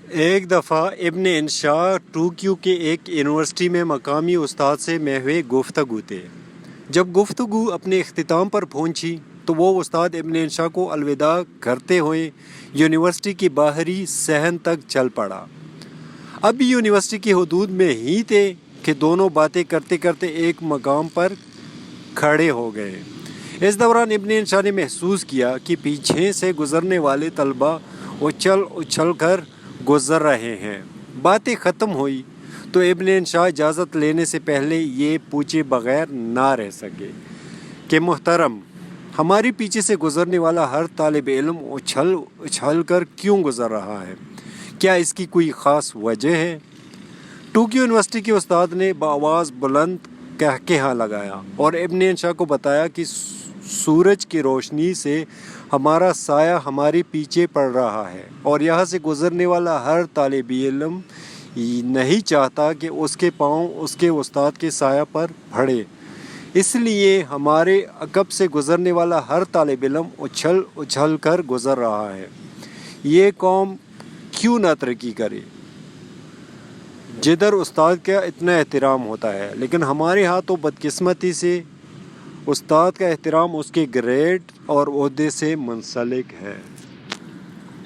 ایک دفعہ ابن انشا ٹوکیو کے ایک یونیورسٹی میں مقامی استاد سے محو گفتگو تھے۔ جب گفتگو اپنے اختتام پر پہنچی تو وہ استاد ابن انشا کو الوداع کرتے ہوئے یونیورسٹی کی باہری صحن تک چل پڑا۔ اب بھی یونیورسٹی کی حدود میں ہی تھے کہ دونوں باتیں کرتے کرتے ایک مقام پر کھڑے ہو گئے۔ اس دوران ابن انشا نے محسوس کیا کہ پیچھے سے گزرنے والے طلباء اچھل اچھل کر گزر رہے ہیں۔ باتیں ختم ہوئی تو ابن انشا اجازت لینے سے پہلے یہ پوچھے بغیر نہ رہ سکے کہ محترم، ہمارے پیچھے سے گزرنے والا ہر طالب علم اچھل اچھل کر کیوں گزر رہا ہے؟ کیا اس کی کوئی خاص وجہ ہے؟ ٹوکیو یونیورسٹی کے استاد نے بآواز بلند کہا لگایا اور ابن انشا کو بتایا کہ سورج کی روشنی سے ہمارا سایہ ہمارے پیچھے پڑ رہا ہے اور یہاں سے گزرنے والا ہر طالب علم نہیں چاہتا کہ اس کے پاؤں اس کے استاد کے سایہ پر پڑے، اس لیے ہمارے عقب سے گزرنے والا ہر طالب علم اچھل اچھل کر گزر رہا ہے۔ یہ قوم کیوں نہ ترقی کرے جدھر استاد کا اتنا احترام ہوتا ہے، لیکن ہمارے ہاں تو بدقسمتی سے استاد کا احترام اس کے گریڈ اور عہدے سے منسلک ہے۔